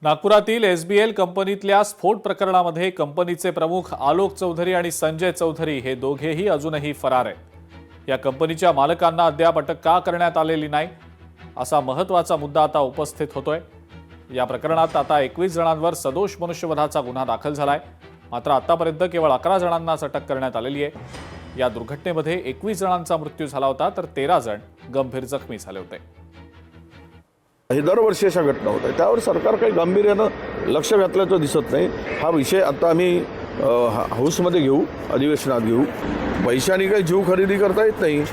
नागपुरातील एसबीएल कंपनीतल्या स्फोट प्रकरणामध्ये कंपनीचे प्रमुख आलोक चौधरी आणि संजय चौधरी हे दोघेही अजूनही फरार आहेत। या कंपनीच्या मालकांना अद्याप अटक का करण्यात आलेली नाही असा महत्त्वाचा मुद्दा आता उपस्थित होतोय। या प्रकरणात आता 21 जणांवर सदोष मनुष्यवधाचा गुन्हा दाखल झालाय। मात्र आतापर्यंत केवळ 11 जणांनाच अटक करण्यात आलेली आहे। या दुर्घटनेमध्ये 21 जणांचा मृत्यू झाला होता तर 13 जण गंभीर जखमी झाले होते। ही दरवर्षी अशा घटना होत आहेत, त्यावर सरकार काही गांभीर्यानं लक्ष घातल्याचं दिसत नाही। हा विषय आता आम्ही हाऊसमध्ये घेऊ, अधिवेशनात घेऊ। पैशाने काही जीव खरेदी करता येत नाही।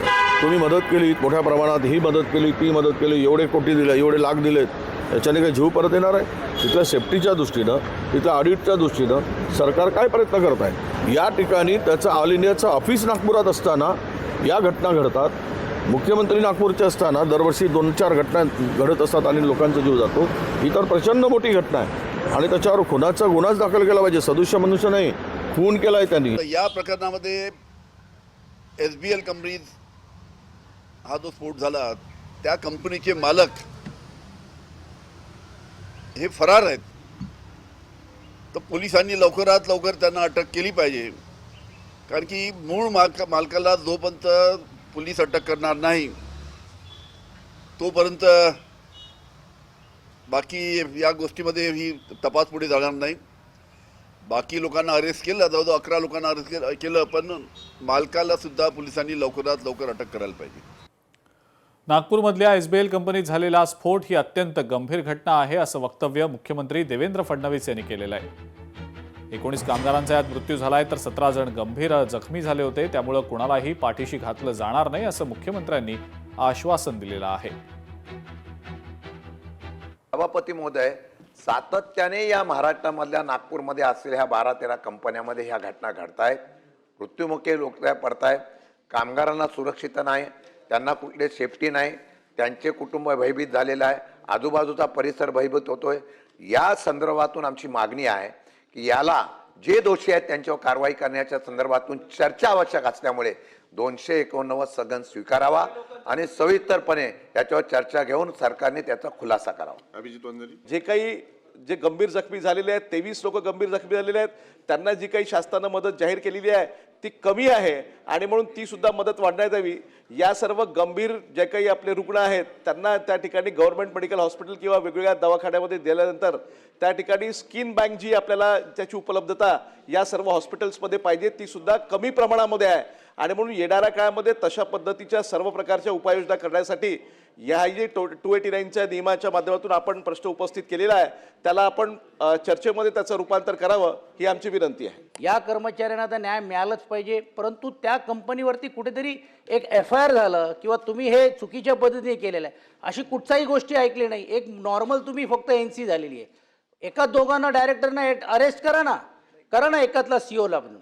तुम्ही मदत केली मोठ्या प्रमाणात, ही मदत केली, ती मदत केली, एवढे कोटी दिले, एवढे लाख दिलेत, याच्याने काही जीव परत येणार आहे? तिथल्या सेफ्टीच्या दृष्टीनं, तिथल्या ऑडिटच्या दृष्टीनं सरकार काय प्रयत्न करत आहे? या ठिकाणी त्याचं ऑल इंडियाचं ऑफिस नागपुरात असताना या घटना घडतात। मुख्यमंत्री नागपूरचे असताना दरवर्षी 2-4 घटना घडत असतात आणि लोकांचा जीव जातो। ही तर प्रचंड मोठी घटना आहे आणि त्याच्यावर खुनाचा गुन्हाच दाखल केला पाहिजे। सदस्य मनुष्य नाही, खून केलाय त्यांनी। या प्रकरणामध्ये एसबीएल कंपनी हा जो स्फोट झाला त्या कंपनीचे मालक हे फरार आहेत, तर पोलिसांनी लवकरात लवकर त्यांना अटक केली पाहिजे। कारण की मूळ मालकाला जोपर्यंत पोलीस अटक करणार नाही तोपर्यंत बाकी या गोष्टीमध्ये ही तपास पुढे जाणार नाही। बाकी लोकांना अरेस्ट केलं, जवळजवळ 11 लोकांना अरेस्ट केलं, पण मालकाला सुद्धा पोलिसांनी लवकरात लवकर अटक करायला पाहिजे। नागपूरमधल्या एसबीएल कंपनीत झालेला स्फोट ही अत्यंत गंभीर घटना आहे असं वक्तव्य मुख्यमंत्री देवेंद्र फडणवीस यांनी केलेलं आहे। 19 कामगारांचा यात मृत्यू झालाय तर 17 जण गंभीर जखमी झाले होते। त्यामुळे कुणालाही पाठीशी घातलं जाणार नाही असं मुख्यमंत्र्यांनी आश्वासन दिलेलं आहे। सभापती महोदय, सातत्याने या महाराष्ट्रामधल्या नागपूरमध्ये असलेल्या 12-13 कंपन्यांमध्ये ह्या घटना घडतायत। मृत्युमुखी लोक पडतायत, कामगारांना सुरक्षित नाही, त्यांना कुठले सेफ्टी नाही, त्यांचे कुटुंब भयभीत झालेलं आहे, आजूबाजूचा परिसर भयभीत होतोय। या संदर्भातून आमची मागणी आहे की याला जे दोषी आहेत त्यांच्यावर कारवाई करण्याच्या संदर्भातून चर्चा आवश्यक असल्यामुळे 289 सदन स्वीकारावा आणि सविस्तरपणे याच्यावर चर्चा घेऊन सरकारने त्याचा खुलासा करावा। अभिजित वंजारी, जे गंभीर जखमी झालेले आहेत, 23 लोक गंभीर जखमी झालेले आहेत, त्यांना जी काही शासनाने मदत जाहीर केलेली आहे ती कमी आहे आणि म्हणून ती सुद्धा मदत वाढण्यात यावी। या सर्व गंभीर जे काही आपले रुग्ण आहेत त्यांना त्या ठिकाणी गव्हर्नमेंट मेडिकल हॉस्पिटल किंवा वेगवेगळ्या दवाखान्यामध्ये दिल्यानंतर त्या ठिकाणी स्किन बँक जी आपल्याला त्याची उपलब्धता या सर्व हॉस्पिटल्समध्ये पाहिजे ती सुद्धा कमी प्रमाणामध्ये आहे आणि म्हणून येणाऱ्या काळामध्ये तशा पद्धतीच्या सर्व प्रकारच्या उपाययोजना करण्यासाठी या जे 289च्या नियमाच्या माध्यमातून आपण प्रश्न उपस्थित केलेला आहे त्याला आपण चर्चेमध्ये त्याचं रूपांतर करावं ही आमची विनंती आहे। या कर्मचाऱ्यांना तर न्याय मिळालाच पाहिजे, परंतु त्या कंपनीवरती कुठेतरी एक FIR झालं किंवा तुम्ही हे चुकीच्या पद्धतीने केलेलं आहे अशी कुठचाही गोष्टी ऐकली नाही। एक नॉर्मल तुम्ही फक्त NC झालेली आहे, एका दोघांना डायरेक्टरना अरेस्ट करा ना एकातला COला पण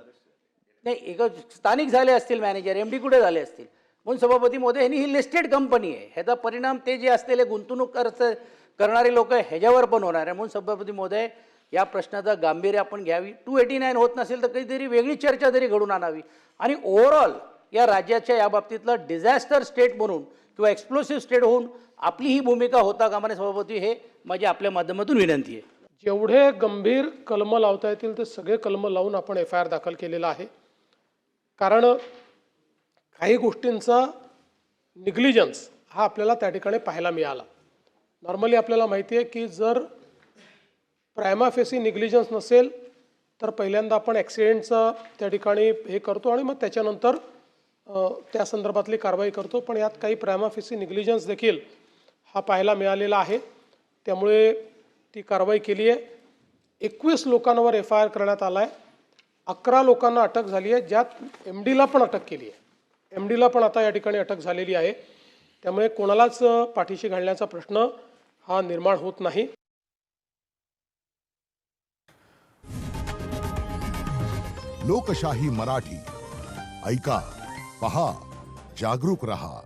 नाही, एक स्थानिक झाले असतील, मॅनेजर MD कुठे झाले असतील। म्हणून सभापती महोदय, ही लिस्टेड कंपनी आहे, ह्याचा परिणाम ते जे असलेले गुंतवणूक करणारे लोक ह्याच्यावर पण होणार आहे। म्हणून सभापती महोदय, या प्रश्नाचा गांभीर्य आपण घ्यावी। 289 होत नसेल तर कधीतरी वेगळी चर्चा तरी घडून आणावी आणि ओव्हरऑल या राज्याच्या या बाबतीतलं डिझास्टर स्टेट म्हणून किंवा एक्सप्लोसिव्ह स्टेट होऊन आपली ही भूमिका होता कामा नये सभापती, हे माझी आपल्या माध्यमातून विनंती आहे। जेवढे गंभीर कलम लावता येतील ते सगळे कलम लावून आपण FIR दाखल केलेला आहे। कारण काही गोष्टींचा निग्लिजन्स हा आपल्याला त्या ठिकाणी पाहायला मिळाला। नॉर्मली आपल्याला माहिती आहे की जर प्रायमा फेसी निग्लिजन्स नसेल तर पहिल्यांदा आपण ॲक्सिडेंटचा त्या ठिकाणी हे करतो आणि मग त्याच्यानंतर त्या संदर्भातली कारवाई करतो, पण यात काही प्रायमा फेसी निग्लिजन्स देखील हा पाहायला मिळालेला आहे। त्यामुळे ती कारवाई केली आहे। 21 लोकांवर FIR करण्यात आला आहे, 11 लोकांना अटक झाली आहे, ज्यात MDला पण अटक केली आहे। MDला पण आता या ठिकाणी अटक झालेली आहे। त्यामुळे कोणालाच पाठीशी घालण्याचा प्रश्न हा निर्माण होत नाही। लोकशाही मराठी ऐका, पहा, जागरूक रहा।